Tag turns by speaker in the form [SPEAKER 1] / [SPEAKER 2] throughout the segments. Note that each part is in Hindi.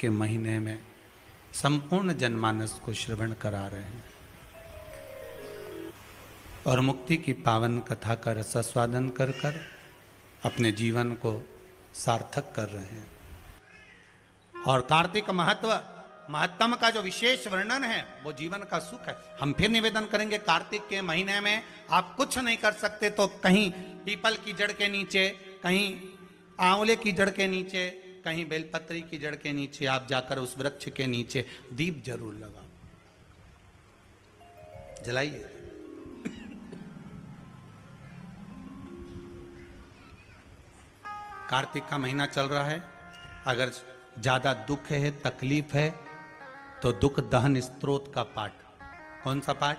[SPEAKER 1] के महीने में संपूर्ण जनमानस को श्रवण करा रहे हैं और मुक्ति की पावन कथा का रसास्वादन कर कर अपने जीवन को सार्थक कर रहे हैं। और कार्तिक महत्तम का जो विशेष वर्णन है वो जीवन का सुख है। हम फिर निवेदन करेंगे, कार्तिक के महीने में आप कुछ नहीं कर सकते तो कहीं पीपल की जड़ के नीचे, कहीं आंवले की जड़ के नीचे, कहीं बेलपत्री की जड़ के नीचे आप जाकर उस वृक्ष के नीचे दीप जरूर लगाओ, जलाइए। कार्तिक का महीना चल रहा है, अगर ज्यादा दुख है, तकलीफ है तो दुख दहन स्तोत्र का पाठ। कौन सा पाठ?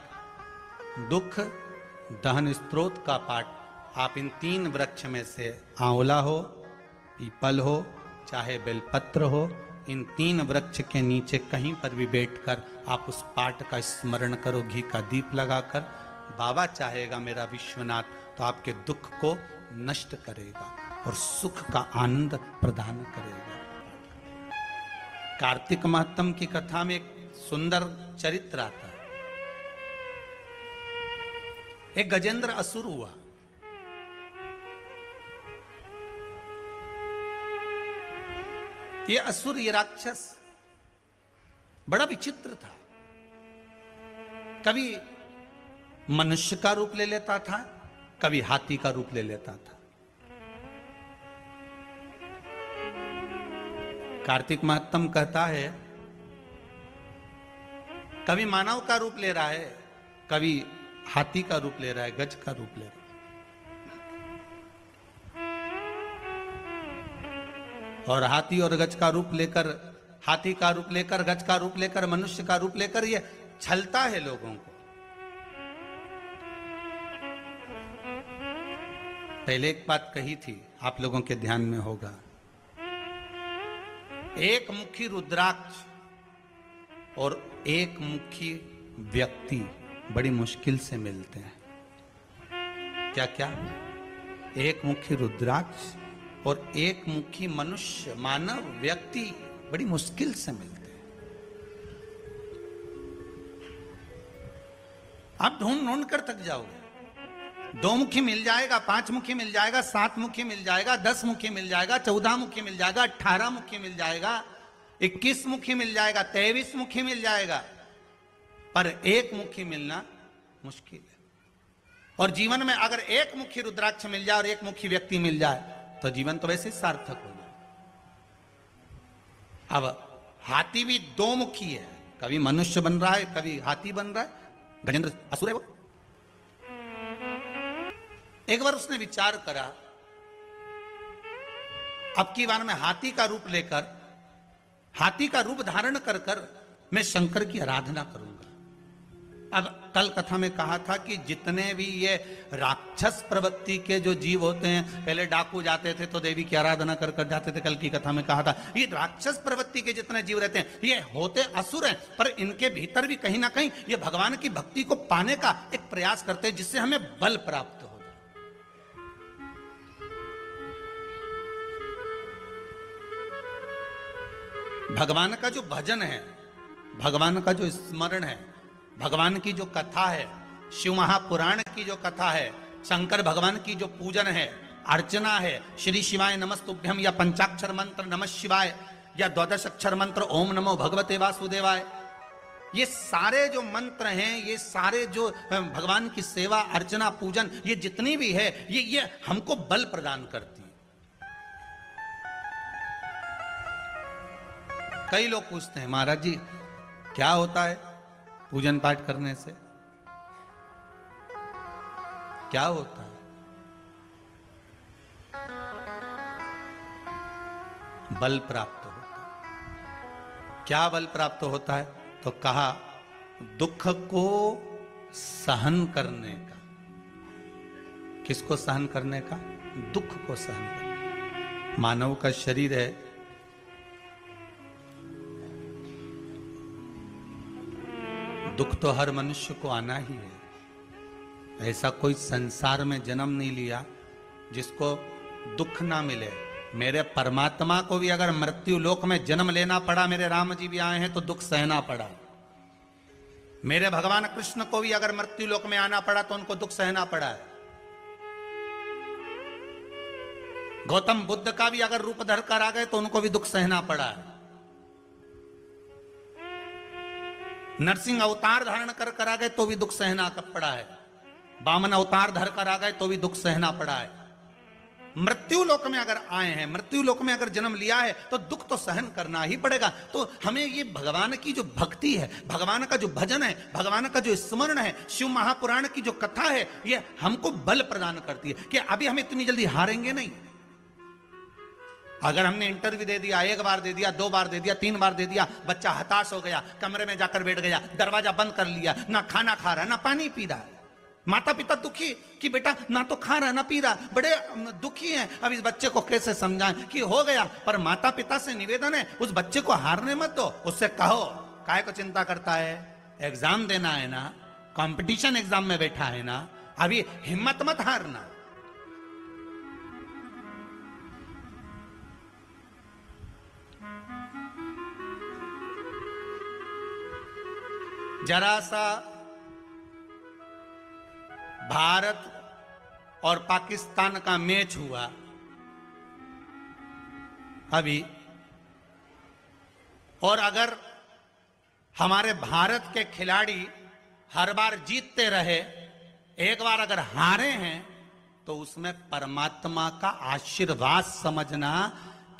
[SPEAKER 1] दुख दहन स्तोत्र का पाठ आप इन 3 वृक्ष में से, आंवला हो, पीपल हो, चाहे बेलपत्र हो, इन 3 वृक्ष के नीचे कहीं पर भी बैठकर आप उस पाठ का स्मरण करो, घी का दीप लगाकर। बाबा चाहेगा मेरा विश्वनाथ तो आपके दुख को नष्ट करेगा और सुख का आनंद प्रदान करेगा। कार्तिक महत्तम की कथा में एक सुंदर चरित्र आता है। एक गजेंद्र असुर हुआ। ये असुर, ये राक्षस बड़ा विचित्र था। कभी मनुष्य का रूप ले लेता था, कभी हाथी का रूप ले लेता था। कार्तिक महत्तम कहता है कभी मानव का रूप ले रहा है, कभी हाथी का रूप ले रहा है, गज का रूप ले रहा है। और हाथी और गज का रूप लेकर, हाथी का रूप लेकर, गज का रूप लेकर, मनुष्य का रूप लेकर ये छलता है लोगों को। पहले एक बात कही थी, आप लोगों के ध्यान में होगा, एक मुखी रुद्राक्ष और एक मुखी व्यक्ति बड़ी मुश्किल से मिलते हैं। क्या क्या? एक मुखी रुद्राक्ष और एक मुखी मनुष्य, मानव, व्यक्ति बड़ी मुश्किल से मिलते हैं। आप ढूंढ ढूंढ कर थक जाओगे। 2 मुखी मिल जाएगा, 5 मुखी मिल जाएगा, 7 मुखी मिल जाएगा, 10 मुखी मिल जाएगा, 14 मुखी मिल जाएगा, 18 मुखी मिल जाएगा, 21 मुखी मिल जाएगा, 23 मुखी मिल जाएगा, पर एक मुखी मिलना मुश्किल है। और जीवन में अगर एक मुखी रुद्राक्ष मिल जाए और एक मुखी व्यक्ति मिल जाए तो जीवन तो वैसे ही सार्थक हो जाए। अब हाथी भी 2 मुखी है, कभी मनुष्य बन रहा है, कभी हाथी बन रहा है। गजेंद्र असुर है वो। एक बार उसने विचार करा, अब की बार मैं हाथी का रूप लेकर, हाथी का रूप धारण कर कर मैं शंकर की आराधना करूंगा। अब कल कथा में कहा था कि जितने भी ये राक्षस प्रवृत्ति के जो जीव होते हैं, पहले डाकू जाते थे तो देवी की आराधना कर कर जाते थे। कल की कथा में कहा था ये राक्षस प्रवृत्ति के जितने जीव रहते हैं ये होते असुर हैं, पर इनके भीतर भी कहीं ना कहीं ये भगवान की भक्ति को पाने का एक प्रयास करते हैं जिससे हमें बल प्राप्त हो। भगवान का जो भजन है, भगवान का जो स्मरण है, भगवान की जो कथा है, शिव महापुराण की जो कथा है, शंकर भगवान की जो पूजन है, अर्चना है, श्री शिवाय नमस्तुभ्यम या पंचाक्षर मंत्र नमः शिवाय या 12 अक्षर मंत्र ओम नमो भगवते वासुदेवाय, ये सारे जो मंत्र हैं, ये सारे जो भगवान की सेवा, अर्चना, पूजन, ये जितनी भी है ये हमको बल प्रदान करती है। कई लोग पूछते हैं महाराज जी क्या होता है पूजन पाठ करने से, क्या होता है? बल प्राप्त होता है। क्या बल प्राप्त होता है? तो कहा दुख को सहन करने का। किसको सहन करने का? दुख को सहन करने। मानव का शरीर है, दुख तो हर मनुष्य को आना ही है। ऐसा कोई संसार में जन्म नहीं लिया जिसको दुख ना मिले, मेरे परमात्मा को भी अगर मृत्यु लोक में जन्म लेना पड़ा, मेरे राम जी भी आए हैं तो दुख सहना पड़ा। मेरे भगवान कृष्ण को भी अगर मृत्यु लोक में आना पड़ा तो उनको दुख सहना पड़ा है। गौतम बुद्ध का भी अगर रूप धर कर आ गए तो उनको भी दुख सहना पड़ा है। नरसिंह अवतार धारण कर आ गए तो भी दुख सहना पड़ा है। वामन अवतार धर कर आ गए तो भी दुख सहना पड़ा है। मृत्यु लोक में अगर आए हैं, मृत्यु लोक में अगर जन्म लिया है तो दुख तो सहन करना ही पड़ेगा। तो हमें ये भगवान की जो भक्ति है, भगवान का जो भजन है, भगवान का जो स्मरण है, शिव महापुराण की जो कथा है, ये हमको बल प्रदान करती है कि अभी हम इतनी जल्दी हारेंगे नहीं। अगर हमने इंटरव्यू दे दिया, एक बार दे दिया, 2 बार दे दिया, 3 बार दे दिया, बच्चा हताश हो गया, कमरे में जाकर बैठ गया, दरवाजा बंद कर लिया, ना खाना खा रहा है ना पानी पी रहा है, माता पिता दुखी कि बेटा ना तो खा रहा ना पी रहा, बड़े दुखी हैं। अब इस बच्चे को कैसे समझाएं कि हो गया। पर माता पिता से निवेदन है, उस बच्चे को हारने मत दो, उससे कहो काहे को चिंता करता है, एग्जाम देना है ना, कंपटीशन एग्जाम में बैठा है ना, अभी हिम्मत मत हारना। जरा सा भारत और पाकिस्तान का मैच हुआ अभी, और अगर हमारे भारत के खिलाड़ी हर बार जीतते रहे, एक बार अगर हारे हैं, तो उसमें परमात्मा का आशीर्वाद समझना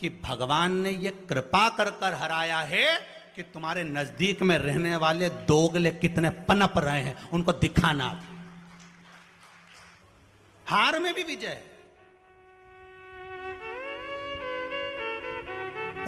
[SPEAKER 1] कि भगवान ने ये कृपा कर कर हराया है कि तुम्हारे नजदीक में रहने वाले दोगले कितने पनप रहे हैं, उनको दिखाना। हार में भी विजय।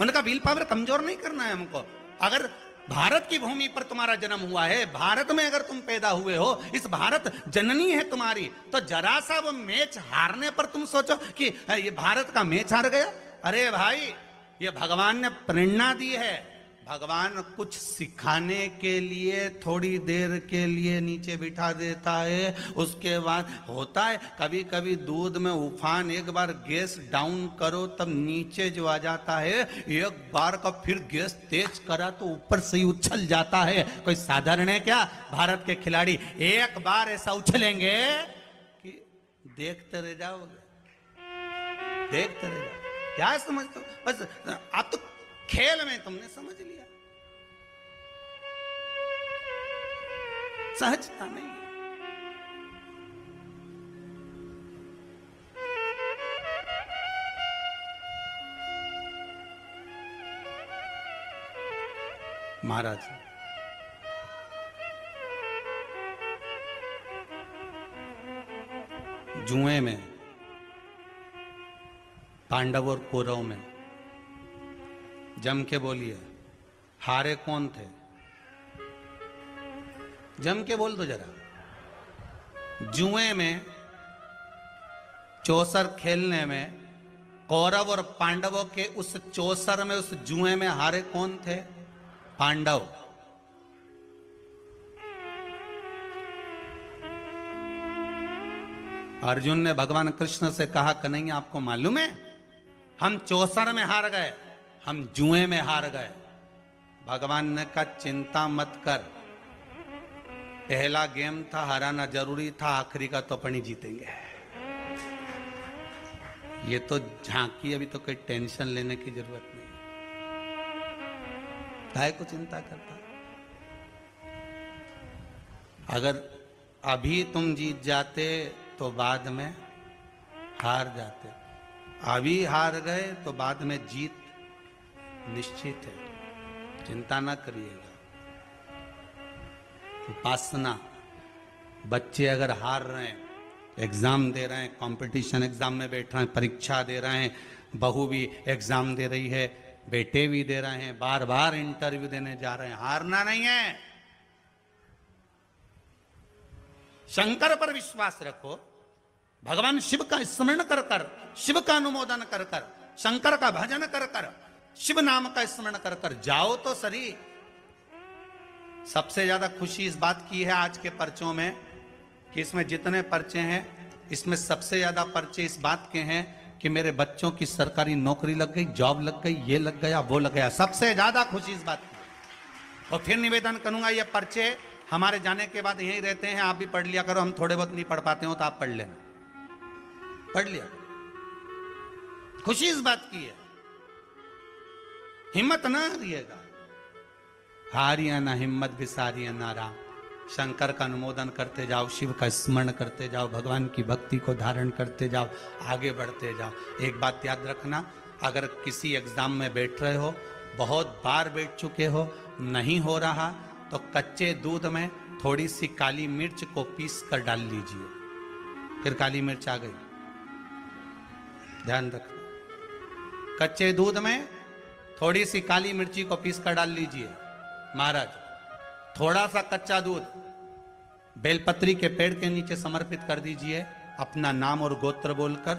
[SPEAKER 1] उनका विल पावर कमजोर नहीं करना है हमको। अगर भारत की भूमि पर तुम्हारा जन्म हुआ है, भारत में अगर तुम पैदा हुए हो, इस भारत जननी है तुम्हारी, तो जरा सा वो मैच हारने पर तुम सोचो कि ये भारत का मैच हार गया। अरे भाई, ये भगवान ने प्रेरणा दी है। भगवान कुछ सिखाने के लिए थोड़ी देर के लिए नीचे बिठा देता है, उसके बाद होता है कभी कभी दूध में उफान, एक बार गैस डाउन करो तब नीचे जो आ जाता है, एक बार का फिर गैस तेज करा तो ऊपर से ही उछल जाता है। कोई साधारण है क्या? भारत के खिलाड़ी एक बार ऐसा उछलेंगे कि देखते रह जाओगे, देखते रह जाओगे। क्या समझते हो? बस आप तो खेल में तुमने समझ लिया, सहजता नहीं। महाराज जुए में पांडव और कौरव में जम के बोलिए, हारे कौन थे? जम के बोल दो जरा। जुए में, चौसर खेलने में, कौरव और पांडवों के उस चौसर में, उस जुए में हारे कौन थे? पांडव। अर्जुन ने भगवान कृष्ण से कहा, कन्हैया आपको मालूम है हम चौसर में हार गए, हम जुए में हार गए। भगवान ने कहा चिंता मत कर, पहला गेम था, हराना जरूरी था, आखिरी का तो अपन ही जीतेंगे। ये तो झांकी, अभी तो कोई टेंशन लेने की जरूरत नहीं। काहे को चिंता करता? अगर अभी तुम जीत जाते तो बाद में हार जाते, अभी हार गए तो बाद में जीत निश्चित है। चिंता ना करिएगा। उपासना, बच्चे अगर हार रहे हैं, एग्जाम दे रहे हैं, कंपटीशन एग्जाम में बैठ रहे हैं, परीक्षा दे रहे हैं, बहू भी एग्जाम दे रही है, बेटे भी दे रहे हैं, बार बार इंटरव्यू देने जा रहे हैं, हारना नहीं है। शंकर पर विश्वास रखो, भगवान शिव का स्मरण कर कर, शिव का अनुमोदन कर कर, शंकर का भजन कर कर, शिव नाम का स्मरण कर कर जाओ तो सही। सबसे ज्यादा खुशी इस बात की है आज के पर्चों में कि इसमें जितने पर्चे हैं, इसमें सबसे ज्यादा पर्चे इस बात के हैं कि मेरे बच्चों की सरकारी नौकरी लग गई, जॉब लग गई, ये लग गया, वो लग गया। सबसे ज्यादा खुशी इस बात की। और फिर निवेदन करूंगा, ये पर्चे हमारे जाने के बाद यहीं रहते हैं, आप भी पढ़ लिया करो। हम थोड़े बहुत नहीं पढ़ पाते हो तो आप पढ़ लेना, पढ़ लिया। खुशी इस बात की है, हिम्मत ना हारिएगा। हारिया ना हिम्मत, विसारिया ना राम। शंकर का अनुमोदन करते जाओ, शिव का स्मरण करते जाओ, भगवान की भक्ति को धारण करते जाओ, आगे बढ़ते जाओ। एक बात याद रखना, अगर किसी एग्जाम में बैठ रहे हो, बहुत बार बैठ चुके हो, नहीं हो रहा, तो कच्चे दूध में थोड़ी सी काली मिर्च को पीस कर डाल लीजिए। फिर काली मिर्च आ गई, ध्यान रखना। कच्चे दूध में थोड़ी सी काली मिर्ची को पीस कर डाल लीजिए। महाराज, थोड़ा सा कच्चा दूध बेलपत्री के पेड़ के नीचे समर्पित कर दीजिए, अपना नाम और गोत्र बोलकर।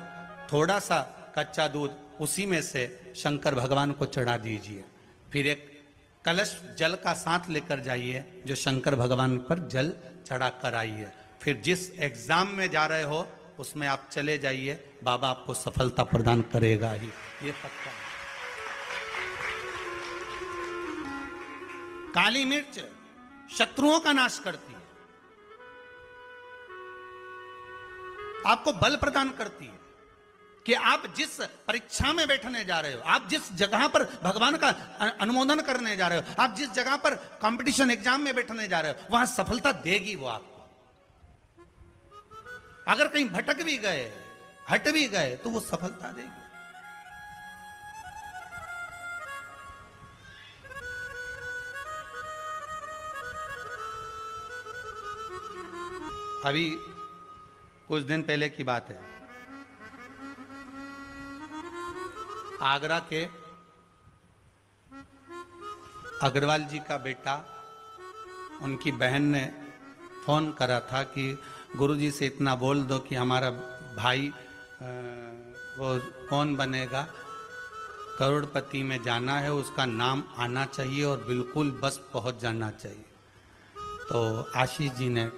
[SPEAKER 1] थोड़ा सा कच्चा दूध उसी में से शंकर भगवान को चढ़ा दीजिए। फिर एक कलश जल का साथ लेकर जाइए, जो शंकर भगवान पर जल चढ़ा कर आइए। फिर जिस एग्जाम में जा रहे हो उसमें आप चले जाइए, बाबा आपको सफलता प्रदान करेगा ही, ये पक्का है। काली मिर्च शत्रुओं का नाश करती है, आपको बल प्रदान करती है कि आप जिस परीक्षा में बैठने जा रहे हो, आप जिस जगह पर भगवान का अनुमोदन करने जा रहे हो, आप जिस जगह पर कंपटीशन एग्जाम में बैठने जा रहे हो, वहां सफलता देगी वो आपको। अगर कहीं भटक भी गए, हट भी गए, तो वो सफलता देगी। अभी कुछ दिन पहले की बात है, आगरा के अग्रवाल जी का बेटा, उनकी बहन ने फोन करा था कि गुरुजी से इतना बोल दो कि हमारा भाई वो कौन बनेगा, करोड़पति में जाना है, उसका नाम आना चाहिए और बिल्कुल बस पहुंच जाना चाहिए। तो आशीष जी ने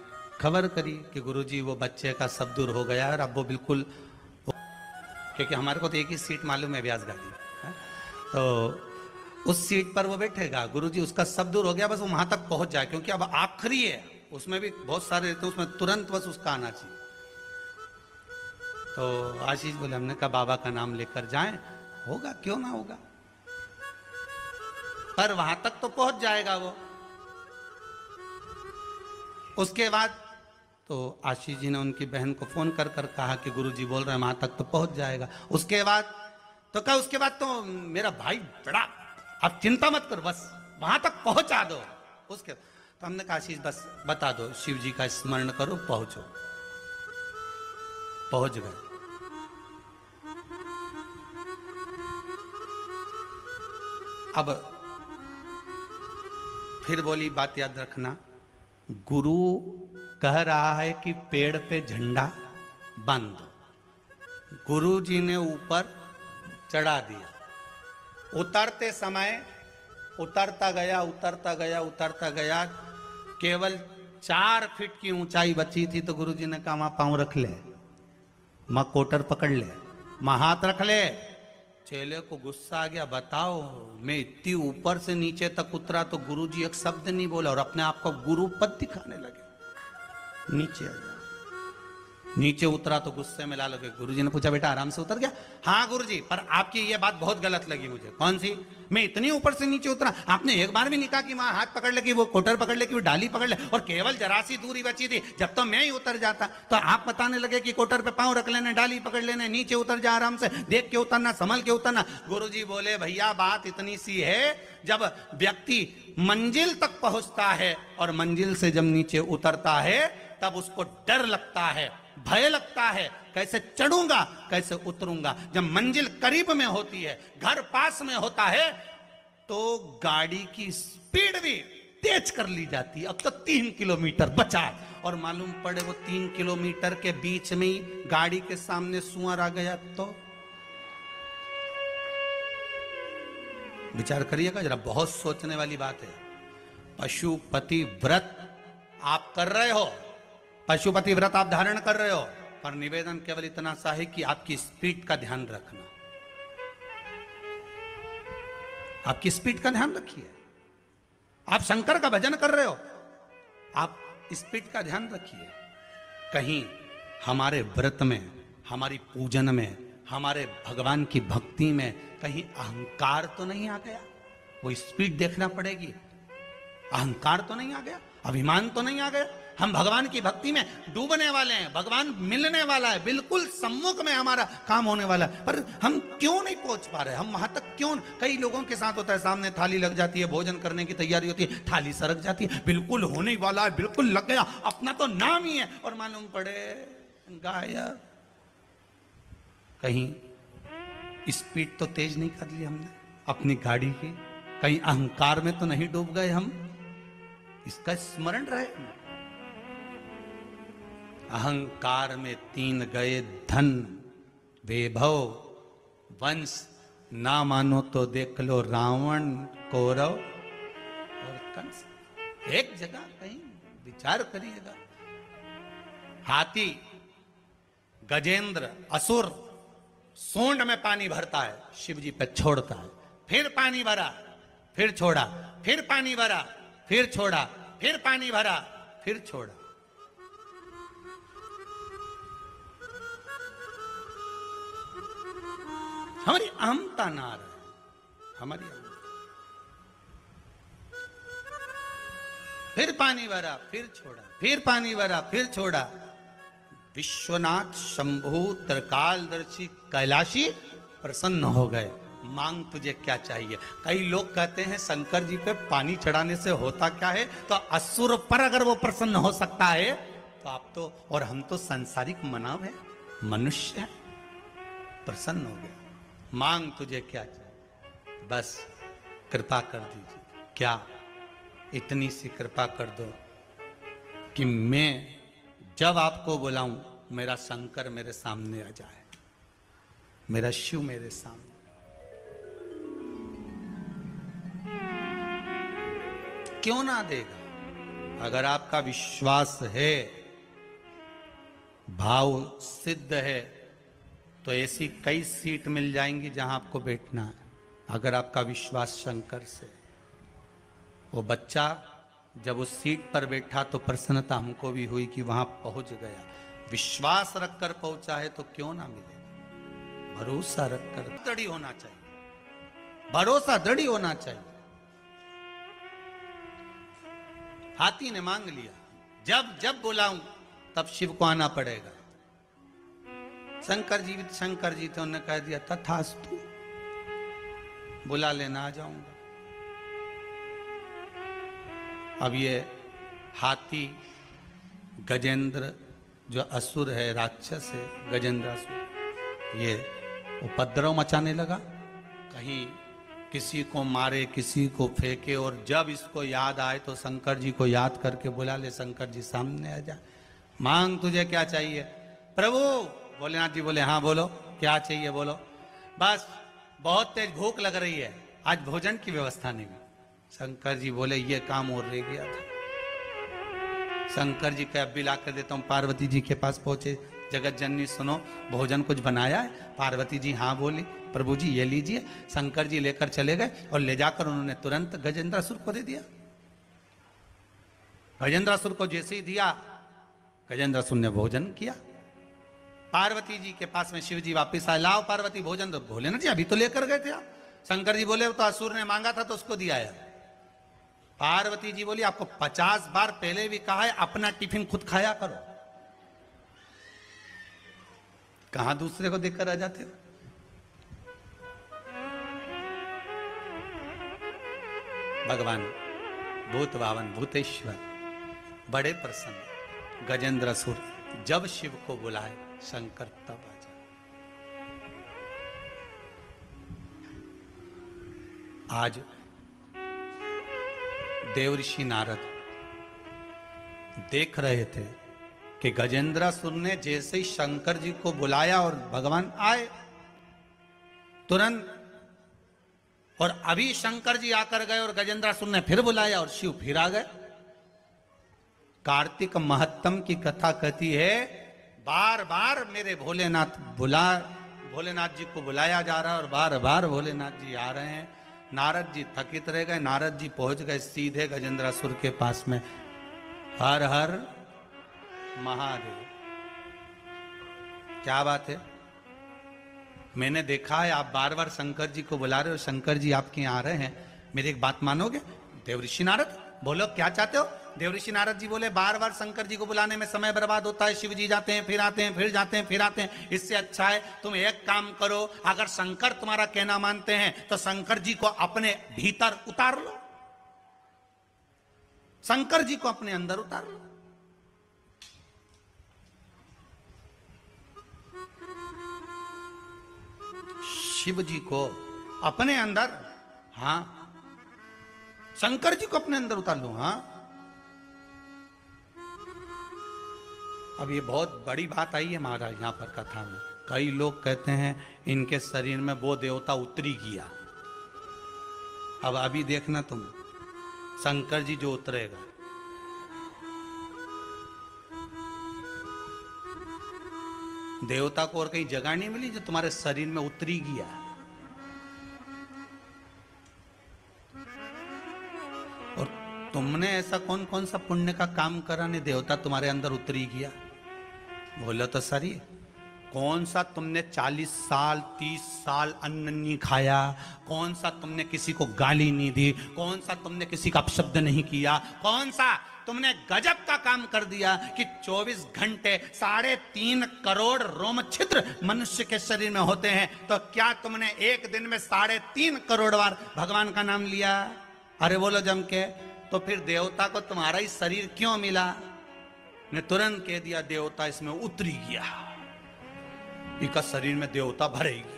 [SPEAKER 1] खबर करी कि गुरुजी वो बच्चे का सब दूर हो गया है और अब वो बिल्कुल, क्योंकि हमारे को तो एक ही सीट मालूम है, व्यास गाड़ी है, तो उस सीट पर वो बैठेगा। गुरुजी उसका सब दूर हो गया, बस वो वहां तक पहुंच जाए, क्योंकि अब आखिरी है, उसमें भी बहुत सारे रहते हैं, उसमें तुरंत बस उसका आना चाहिए। तो आशीष बोले, हमने कहा बाबा का नाम लेकर जाएं, होगा क्यों ना होगा, पर वहां तक तो पहुंच जाएगा वो। उसके बाद तो आशीष जी ने उनकी बहन को फोन कर कर कहा कि गुरुजी बोल रहे हैं वहां तक तो पहुंच जाएगा। उसके बाद तो कहा, उसके बाद तो मेरा भाई बड़ा, आप चिंता मत करो, बस वहां तक पहुंचा दो। उसके तो हमने कहा, आशीष बस बता दो, शिव जी का स्मरण करो, पहुंचो। पहुंच गए। अब फिर बोली, बात याद रखना, गुरु कह रहा है कि पेड़ पे झंडा बांध दो। गुरु जी ने ऊपर चढ़ा दिया, उतरते समय उतरता गया, उतरता गया, उतरता गया, केवल 4 फीट की ऊंचाई बची थी। तो गुरु जी ने कहा, वहां पांव रख ले, मां कोटर पकड़ ले, मां हाथ रख ले। चेले को गुस्सा आ गया, बताओ मैं इतनी ऊपर से नीचे तक उतरा तो गुरुजी एक शब्द नहीं बोला और अपने आप को गुरु पद दिखाने लगे। नीचे आ गया, नीचे उतरा तो गुस्से में ला लगे। गुरुजी ने पूछा, बेटा आराम से उतर गया? हाँ गुरुजी, पर आपकी ये बात बहुत गलत लगी मुझे। कौन सी? मैं इतनी ऊपर से नीचे उतरा, आपने एक बार भी नहीं कहा कि वहां हाथ पकड़ ले, कि वो कोटर पकड़ ले, कि वो डाली पकड़ ले, और केवल जरा सी दूरी बची थी, जब तो मैं ही उतर जाता। तो आप बताने लगे कि कोटर पे पांव रख लेने, डाली पकड़ लेने, नीचे उतर जा, आराम से देख के उतरना, संभल के उतरना। गुरुजी बोले, भैया बात इतनी सी है, जब व्यक्ति मंजिल तक पहुंचता है और मंजिल से जब नीचे उतरता है तब उसको डर लगता है, भय लगता है, कैसे चढ़ूंगा, कैसे उतरूंगा। जब मंजिल करीब में होती है, घर पास में होता है, तो गाड़ी की स्पीड भी तेज कर ली जाती है। अब तो 3 किलोमीटर बचा है और मालूम पड़े वो 3 किलोमीटर के बीच में ही गाड़ी के सामने सुअर आ गया, तो विचार करिएगा जरा, बहुत सोचने वाली बात है। पशुपति व्रत आप कर रहे हो, पशुपति व्रत आप धारण कर रहे हो, पर निवेदन केवल इतना सा है कि आपकी स्पीड का ध्यान रखना, आपकी स्पीड का ध्यान रखिए। आप शंकर का भजन कर रहे हो, आप स्पीड का ध्यान रखिए। कहीं हमारे व्रत में, हमारी पूजन में, हमारे भगवान की भक्ति में कहीं अहंकार तो नहीं आ गया? वो स्पीड देखना पड़ेगी। अहंकार तो नहीं आ गया, अभिमान तो नहीं आ गया? हम भगवान की भक्ति में डूबने वाले हैं, भगवान मिलने वाला है, बिल्कुल सम्मुख में हमारा काम होने वाला है, पर हम क्यों नहीं पहुंच पा रहे? हम वहां तक क्यों? कई लोगों के साथ होता है, सामने थाली लग जाती है, भोजन करने की तैयारी होती है, थाली सरक जाती है, बिल्कुल होने वाला है, बिल्कुल लग गया, अपना तो नाम ही है, और मालूम पड़े गायब। कहीं स्पीड तो तेज नहीं कर ली हमने अपनी गाड़ी की? कहीं अहंकार में तो नहीं डूब गए हम? इसका स्मरण रहे। अहंकार में 3 गए धन, वैभव, वंश, ना मानो तो देख लो रावण, कौरव और कंस। एक जगह कहीं विचार करिएगा। हाथी, गजेंद्र, असुर सूंड में पानी भरता है, शिव जी पे छोड़ता है, फिर पानी भरा, फिर छोड़ा, फिर पानी भरा, फिर छोड़ा, फिर पानी भरा, फिर छोड़ा। हमारी अहमता ना रहे, हमारी फिर पानी भरा, फिर छोड़ा, फिर पानी भरा, फिर छोड़ा। विश्वनाथ शंभु त्रिकालदर्शी कैलाशी प्रसन्न हो गए। मांग तुझे क्या चाहिए? कई लोग कहते हैं शंकर जी पे पानी चढ़ाने से होता क्या है? तो असुर पर अगर वो प्रसन्न हो सकता है तो आप तो, और हम तो सांसारिक मानव है, मनुष्य है, प्रसन्न हो गया। मांग तुझे क्या चाहिए? बस कृपा कर दीजिए। क्या? इतनी सी कृपा कर दो कि मैं जब आपको बुलाऊं मेरा शंकर मेरे सामने आ जाए, मेरा शिव मेरे सामने। क्यों ना देगा? अगर आपका विश्वास है, भाव सिद्ध है, तो ऐसी कई सीट मिल जाएंगी जहां आपको बैठना है। अगर आपका विश्वास शंकर से। वो बच्चा जब उस सीट पर बैठा तो प्रसन्नता हमको भी हुई कि वहां पहुंच गया। विश्वास रखकर पहुंचा है तो क्यों ना मिले? भरोसा रखकर दृढ़ होना चाहिए, भरोसा दृढ़ होना चाहिए। हाथी ने मांग लिया, जब जब बुलाऊं तब शिव को आना पड़ेगा। शंकर जी तो उन्होंने कह दिया तथास्तु, बुला लेना, आ जाऊंगा। अब ये हाथी गजेंद्र जो असुर है, राक्षस है, गजेंद्र असुर, ये उपद्रव मचाने लगा, कहीं किसी को मारे, किसी को फेंके। और जब इसको याद आए तो शंकर जी को याद करके बुला ले, शंकर जी सामने आ जा। मांग तुझे क्या चाहिए? प्रभु, भोलेनाथ जी बोले हाँ बोलो, क्या चाहिए बोलो। बस बहुत तेज भूख लग रही है, आज भोजन की व्यवस्था नहीं। शंकर जी बोले ये काम और रह गया था। शंकर जी के अब भी ला कर देता हूँ। पार्वती जी के पास पहुंचे, जगत जननी सुनो, भोजन कुछ बनाया है? पार्वती जी हाँ बोली। प्रभु जी ये लीजिए। शंकर जी लेकर चले गए और ले जाकर उन्होंने तुरंत गजेंद्रासुर को दे दिया। गजेंद्रासुर को जैसे ही दिया, गजेंद्रासुर ने भोजन किया। पार्वती जी के पास में शिव जी वापिस आए, लाओ पार्वती भोजन दो। भोलेनाथ जी अभी तो लेकर गए थे आप। शंकर जी बोले तो असुर ने मांगा था तो उसको दिया है। पार्वती जी बोली आपको 50 बार पहले भी कहा है अपना टिफिन खुद खाया करो, कहां दूसरे को देकर आ जाते हो। भगवान भूत भावन भूतेश्वर बड़े प्रसन्न। गजेंद्रासुर जब शिव को बुलाए, शंकर तब आ जाए। आज देवऋषि नारद देख रहे थे कि गजेंद्रासुर ने जैसे ही शंकर जी को बुलाया और भगवान आए तुरंत, और अभी शंकर जी आकर गए और गजेंद्रासुर ने फिर बुलाया और शिव फिर आ गए। कार्तिक महत्तम की कथा कहती है बार बार मेरे भोलेनाथ जी को बुलाया जा रहा है और बार बार भोलेनाथ जी आ रहे हैं। नारद जी थकित रह गए, नारद जी पहुंच गए सीधे गजेंद्रासुर के पास में। हर हर महादेव। क्या बात है? मैंने देखा है आप बार बार शंकर जी को बुला रहे हो, शंकर जी आपके यहाँ आ रहे हैं, मेरी एक बात मानोगे? देवऋषि नारद बोलो क्या चाहते हो? देवऋषि नारद जी बोले बार बार शंकर जी को बुलाने में समय बर्बाद होता है, शिव जी जाते हैं फिर आते हैं, फिर जाते हैं फिर आते हैं, इससे अच्छा है तुम एक काम करो, अगर शंकर तुम्हारा कहना मानते हैं तो शंकर जी को अपने भीतर उतार लो, शंकर जी को अपने अंदर उतार लो। शिव जी को अपने अंदर, हाँ शंकर जी को अपने अंदर उतार लो। हाँ अब ये बहुत बड़ी बात आई है महाराज यहां पर कथा में। कई लोग कहते हैं इनके शरीर में वो देवता उतरी गया। अब अभी देखना तुम, शंकर जी जो उतरेगा, देवता को और कहीं जगह नहीं मिली जो तुम्हारे शरीर में उतरी गया। और तुमने ऐसा कौन कौन सा पुण्य का काम करा ने देवता तुम्हारे अंदर उतरी गया? बोलो तो सही, कौन सा तुमने 40 साल 30 साल अन्न नहीं खाया? कौन सा तुमने किसी को गाली नहीं दी? कौन सा तुमने किसी का अपशब्द नहीं किया? कौन सा तुमने गजब का काम कर दिया कि 24 घंटे 3.5 करोड़ रोम छिद्र मनुष्य के शरीर में होते हैं, तो क्या तुमने एक दिन में 3.5 करोड़ बार भगवान का नाम लिया? अरे बोलो जम के। तो फिर देवता को तुम्हारा ही शरीर क्यों मिला? ने तुरंत कह दिया देवता इसमें उतरी गया, इसका शरीर में देवता भरे गया।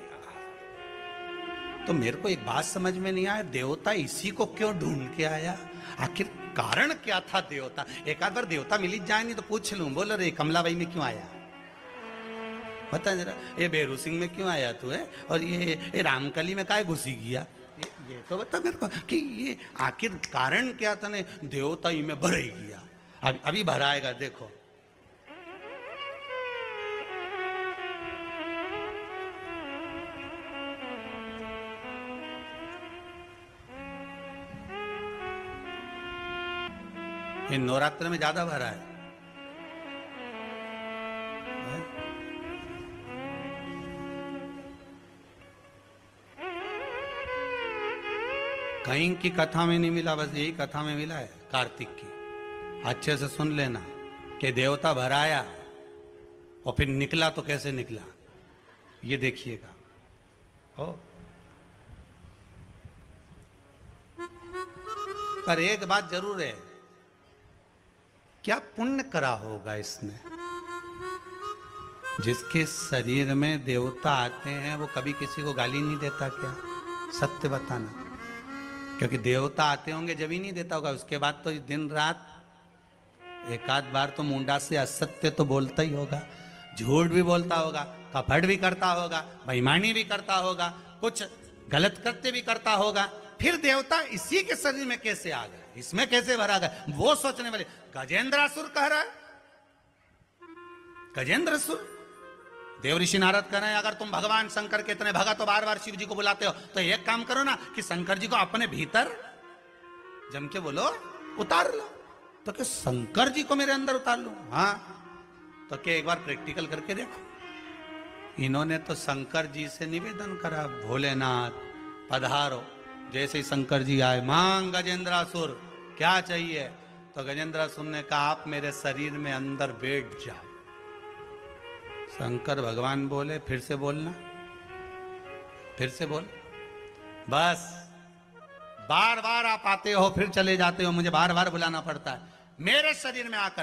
[SPEAKER 1] तो मेरे को एक बात समझ में नहीं आया, देवता इसी को क्यों ढूंढ के आया? आखिर कारण क्या था देवता? एक आध बार देवता मिल जाए नहीं तो पूछ लूं, बोलो रे कमलाबाई में क्यों आया, बता जरा, ये बेरू सिंह में क्यों आया तू है, और ये रामकली में काहे घुसी गया, ये तो बता मेरे को कि ये आखिर कारण क्या था? ने देवता ही में भर गया। अभी भराएगा देखो। ये नवरात्र में ज्यादा भरा है। कहीं की कथा में नहीं मिला, बस यही कथा में मिला है कार्तिक की। अच्छे से सुन लेना कि देवता भराया और फिर निकला तो कैसे निकला, ये देखिएगा। हो पर एक बात जरूर है, क्या पुण्य करा होगा इसने? जिसके शरीर में देवता आते हैं वो कभी किसी को गाली नहीं देता क्या? सत्य बताना, क्योंकि देवता आते होंगे जब ही नहीं देता होगा, उसके बाद तो दिन रात एक आध बार तो मुंडा से असत्य तो बोलता ही होगा, झूठ भी बोलता होगा, कपट भी करता होगा, बेईमानी भी करता होगा, कुछ गलत कृत्य भी करता होगा। फिर देवता इसी के शरीर में कैसे आ गए, इसमें कैसे भरा गया? वो सोचने वाले गजेंद्रासुर कह रहा है, गजेंद्रासुर। देवऋषि नारद कह रहे हैं अगर तुम भगवान शंकर के इतने भगत तो बार बार शिव जी को बुलाते हो, तो एक काम करो ना कि शंकर जी को अपने भीतर जम के बोलो उतार लो। तो क्या शंकर जी को मेरे अंदर उतार लूं? हाँ, तो क्या एक बार प्रैक्टिकल करके देखो। इन्होंने तो शंकर जी से निवेदन करा, भोलेनाथ पधारो। जैसे ही शंकर जी आए, मांग गजेंद्रासुर क्या चाहिए? तो गजेंद्रासुर ने कहा आप मेरे शरीर में अंदर बैठ जाओ। शंकर भगवान बोले फिर से बोलना, फिर से बोल। बस बार बार आप आते हो फिर चले जाते हो, मुझे बार बार बुलाना पड़ता है। मेरे शरीर में आकर